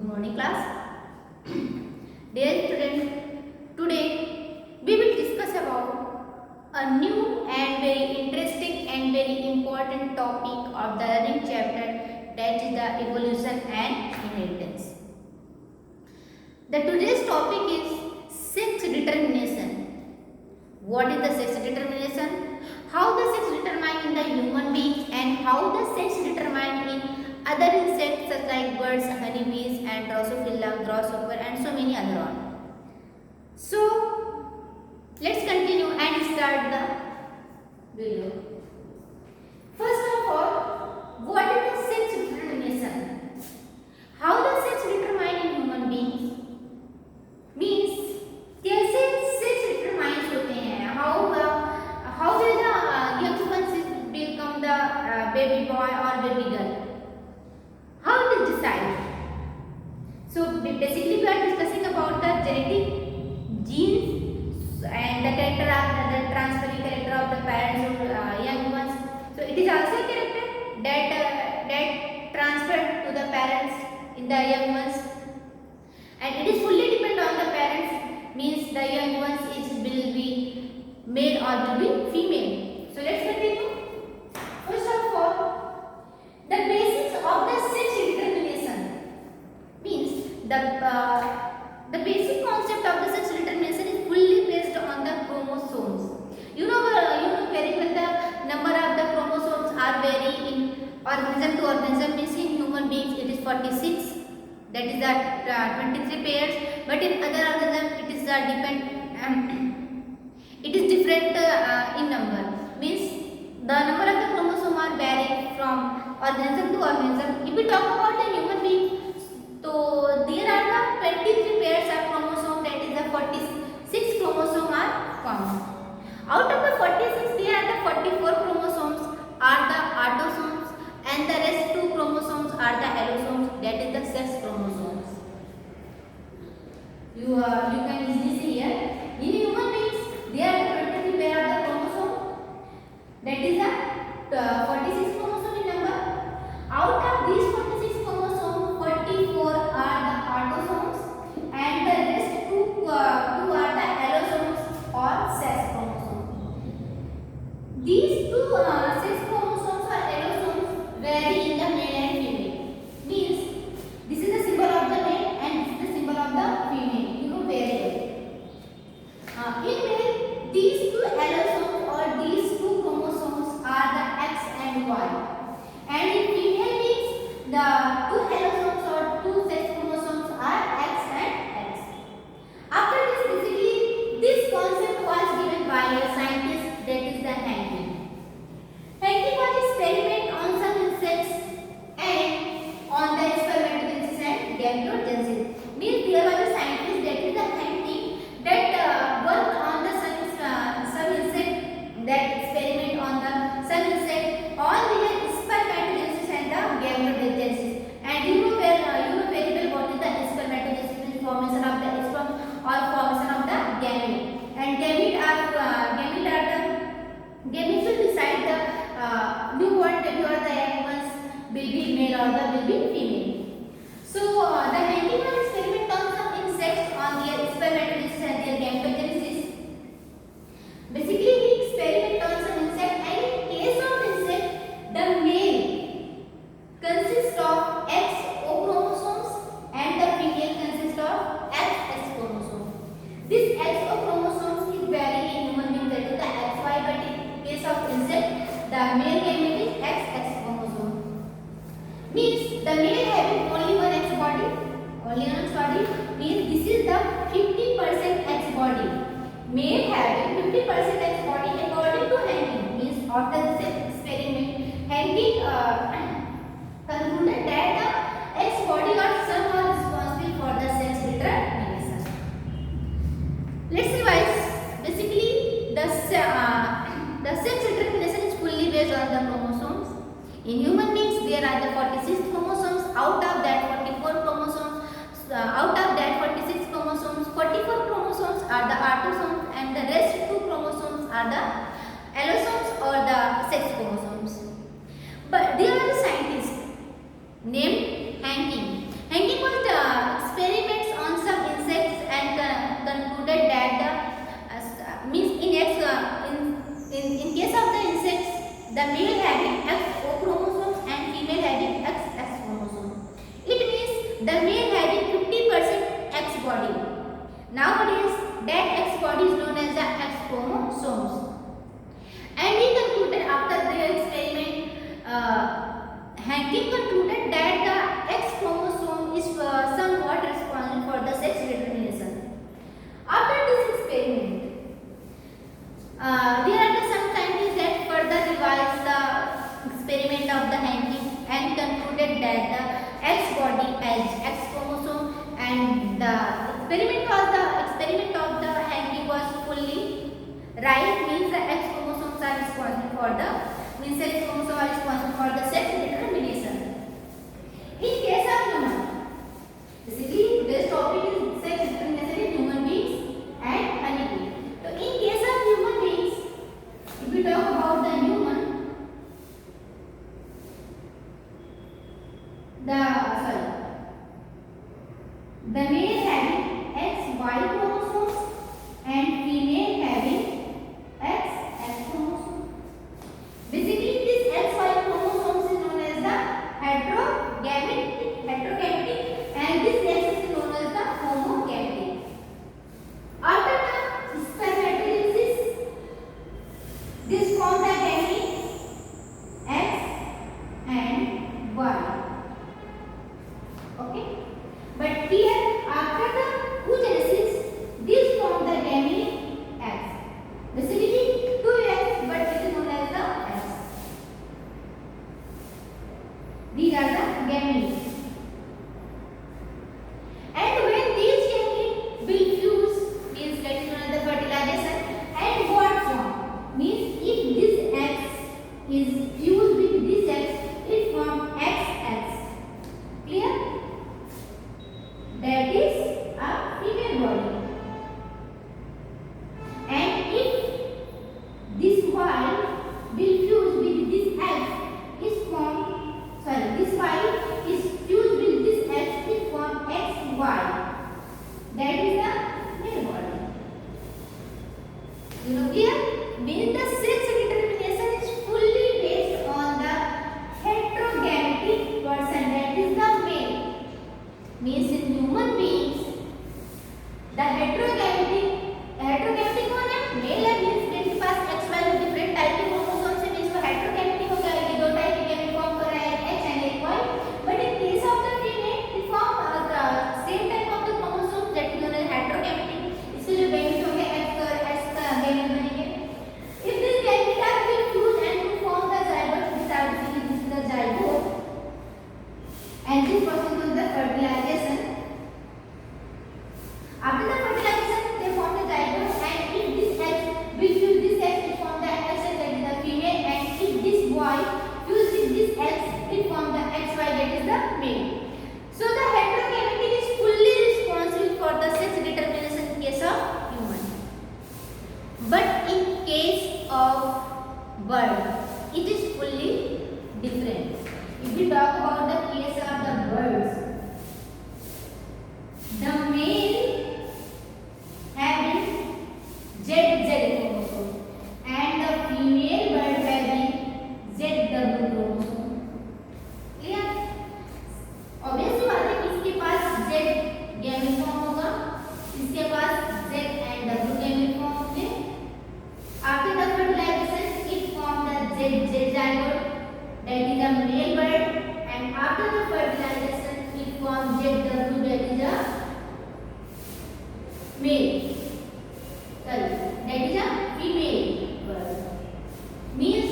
Good morning class. Dear students, today we will discuss about a new and very interesting and very important topic of the learning chapter, that is the evolution and inheritance. The today's topic is sex determination. What is the sex determination? How the sex determined in the human beings and how the sex determined in other insects such like birds, honeybees and Drosophila, grasshopper and so many other on. So let's continue and start the video. First of all, what is the sex determination? How the sex determined in human beings? Means कैसे sex determined होते हैं? How will the young ones become the baby boy or baby girl? How it is decided? So basically we are discussing about the genetic genes and the character of the transferring character of the parents or young ones. So it is also a character that transferred to the parents in the young ones, and it is fully depend on the parents. Means the young ones will be male or will be female. So let's continue. First of all, the basics of the sex determination means the basic concept of the sex determination is fully based on the chromosomes. You know very well the number of the chromosomes are vary in organism to organism. Means in human beings it is 46. That is the 23 pairs. But in other organisms it is it is different in number. Means the number of the chromosome are varying from organism to organism. If we talk about the human being, so there are the 23 pairs of chromosome, that is the 46 chromosome are found. Out of the 46, there are the 44 chromosomes are the autosomes and the rest 2 chromosomes are the allosomes, that is the sex chromosomes. You can easily see here. In human beings, there are 23 pair of the chromosome, that is the 46 chromosome in number. Out of these 46 chromosomes, 44 are the autosomes and the rest 2 are the allosomes or sex chromosomes. These 2 sex chromosomes or allosomes vary in the male and female. Means this is the symbol of the male and this is the symbol of the female. You know very well. In male, these 2 allosomes or these 2 chromosomes are the X and Y, and in female beings the 2 allosomes or 2 sex chromosomes are X and X. After this, basically this concept was given by a scientist, that is the Henke. Henke was experiment on some insects and on the spermatogenesis and gametogenesis. Means there was a scientist, that is the Henke, that worked on the some insect, that experiment on the some insect on their spermatogenesis and the gametogenesis. And you know very well what is the spermatogenesis, means formation of the sperm or formation of the gamete. And gametes will decide the newborn baby or the young ones will be male or will be female. So the Henke was experiment on some insects on their spermatogenesis and their gametogenesis. Basically, he experiment on some insect, and in case of insect, the male consists of X O chromosomes and the female consists of XX chromosomes. This XO chromosomes is vary in human beings, that is the XY, but in case of insect, the male gamete is XX chromosome. Means the male having only one X body, means this is the 50% X body. Male having 50% X body according to Henke. Means after this experiment, Henke concluded that the X body or some are responsible for the sex determination. Let's revise. Basically, the sex determination is fully based on the chromosomes. In human beings, there are the 46 chromosomes. Out of that 44 chromosomes, out of that 46 chromosomes, 44 chromosomes are the autosomes, and the rest 2 chromosomes are the allosomes or the sex chromosomes. But there are the scientists named Henke. Henke was the male having X O chromosomes and female having XX chromosome. It means the male having 50% X body. Nowadays, that X body is known as the X chromosomes. And he concluded after their experiment, Hanking concluded that the X chromosome is somewhat responsible for the sex determination. After this experiment, there are some scientists that further revised the experiment of the Hanking and concluded that the X body has X chromosome, and the experiment of the Hanking was fully right. Means the X chromosomes are responsible for the sex determination. In case of human, basically today's topic is sex determination in human beings and honeybee. So in case of human beings, if we talk about the human, the male having XY chromosomes and female having XX chromosome. Basically, this XY chromosomes is known as the heterogametic, and this X is known as the homogametic. After the spermatogenesis, this form the gamete X and Y. Okay, but here after the oogenesis, this form the gamete X. Basically, 2X, but it is known as the X. These are the gametes. And when these gametes will fuse, means that is known as the fertilization. And what form? Means if this X is fused with this X, it forms XX. Clear? That is a female body. And if this Y will fuse with this X, this Y is fused with this X, it forms XY. That is the male body. You know here, means the sex determination is fully based on the heterogametic person, that is the male. Means in human beings, the heterogametic कौन है? Mail है, means जिनके पास XY different type के chromosomes है, means वो heterogametic हो गया, ये दो टाइप के गैमेट फॉर्म कर रहा है, X and XY. But in case of the female, it form the same type of the chromosomes that is known as heterogametic. इससे जो गैमेट होंगे X का गैमेट बनेंगे. If this gamete are will fuse and to form the zygote, this are the zygote, and this process is the fertilization. After the fertilization, they form the zygote, and if this X will fuse this X, it form the X, that is the female, and if this Y fuse with this X, it form the XY, that is the male. So the heterogametic is fully responsible for the sex determination in case of human. But in case of bird, it is fully different. If we talk about the case of the birds, the male having ZZ chromosome and the female bird having ZW chromosome. Clear? Obviously बात है, इसके पास Z gamete form होगा, इसके पास Z and W gamete form होंगे. After the fertilization, it forms the ZZ zygote, that is a male bird, and after the fertilization, it forms ZW, that is a male. Sorry, that is a female bird. Means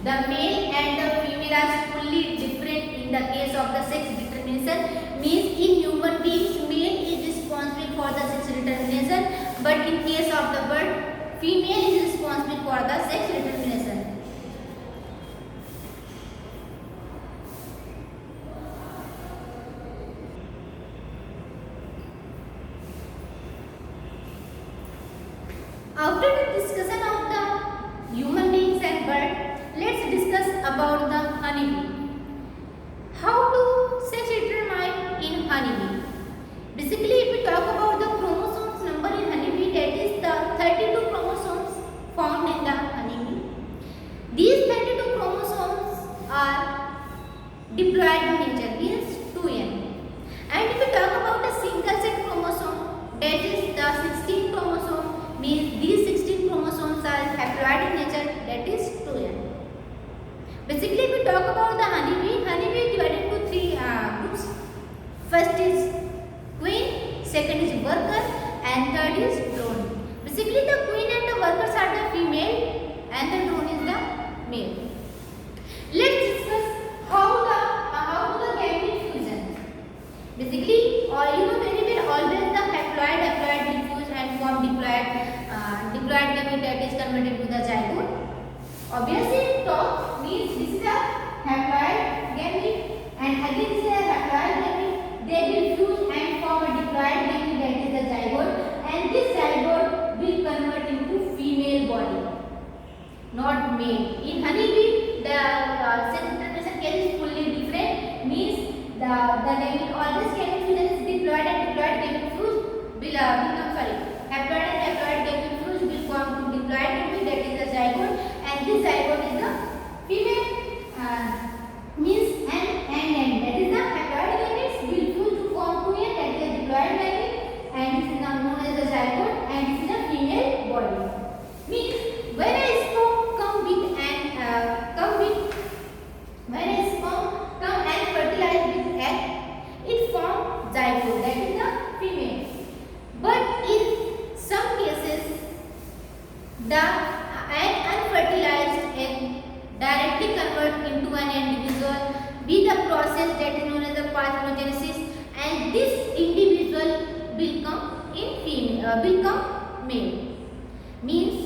the male and the female are fully different in the case of the sex determination. Means in human beings, male is responsible for the sex determination, but in case of the bird, female is responsible for the sex determination. After the discussion of the human beings and bird, let's discuss about the honeybee. How to sex determine in honeybee? Basically, if we talk about the chromosomes number in honeybee, that is the 32 chromosomes found in the honeybee. diploid nature means 2n. And if we talk about a single set chromosome, that is the 16 chromosome, means these 16 chromosomes are haploid in nature, that is 2n. Basically, if we talk about the honeybee is divided into three groups. First is queen, second is worker, and third is drone. Basically, the queen and the workers are the female, and the drone is the male. Let's discuss how the gamete fusion. Basically, you know very well, always the haploid will fuse and form diploid gamete, that is converted to the zygote. Obviously, top means this is a haploid gamete, and again this is a haploid gamete. They will fuse and form a diploid gamete, that is the zygote, and this zygote will convert into female body, not male. In honeybee, the sex determination case is fully different. Means the gamete always gamete fusion is diploid and diploid gamete fuse will haploid and haploid gamete fuse will form to diploid gamete, that is the zygote, and this zygote is the female. Means and that is the haploid gametes will fuse to form 2n, that is the diploid gamete, and this is now known as the zygote, and this is a female body. Means when a sperm come and fertilize with egg, it forms zygote, that is the female. But in some cases, the unfertilized egg directly convert into an individual with a process that is known as the parthenogenesis, and this individual will become male. Means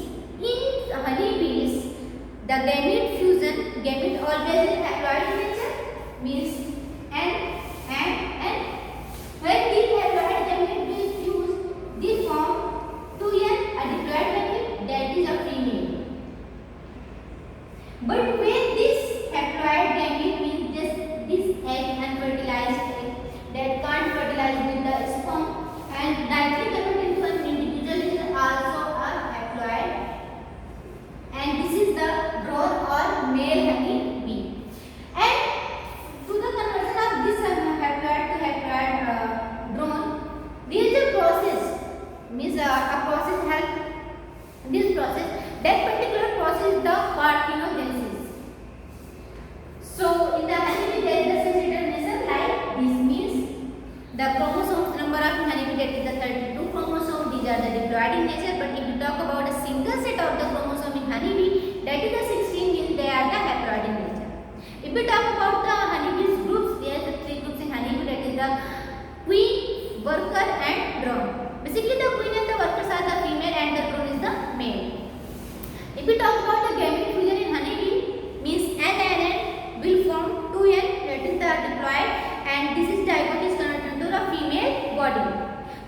in honeybees, the gamete always is haploid in nature. Means and when these haploid gamete will fuse, they form 2n, a diploid gamete, that is a female. But when this haploid gamete means this egg, unfertilized egg that can't fertilize with the sperm and directly convert into an individual, is also a haploid, and this is the drone or male honeybee. And to the conversion of this haploid to haploid drone, there is a process. Means a process help. This process, that particular process is the parthenogenesis. So in the honeybee there is the sex determination like this. Means the chromosomes number of honeybee, that is the 32 chromosomes, these are the diploid in nature. But if you talk about a single set of the chromosome in honeybee, that is the 16, means they are the haploid in nature. If we talk about the honeybees groups, there are the three groups in honeybee, that is the queen, worker, and drone. Basically, the queen and the workers are the female, and the drone is the male. If we talk about the gamete fusion in honeybee, means N and N will form 2n, that is the diploid, and this is zygote is converted into a female body.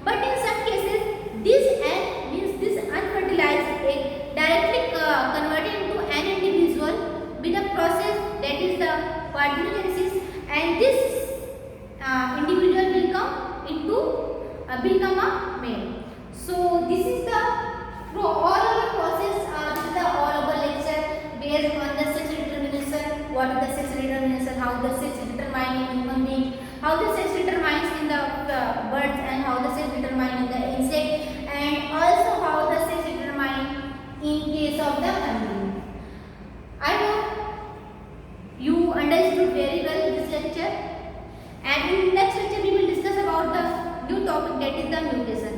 But in some cases, this N means this unfertilized egg directly converted into an individual with a process, that is the parthenogenesis, and this individual will become a male. So this is the all over process. This is the all over lecture based on the sex determination. What is the sex determination? How the sex determines in human being? How the sex determines in the birds, and how the sex determines in the insect, and also how the sex determines in case of the honeybee. I hope you understood very well this lecture, and in next lecture we will discuss about the new topic, that is the mutation.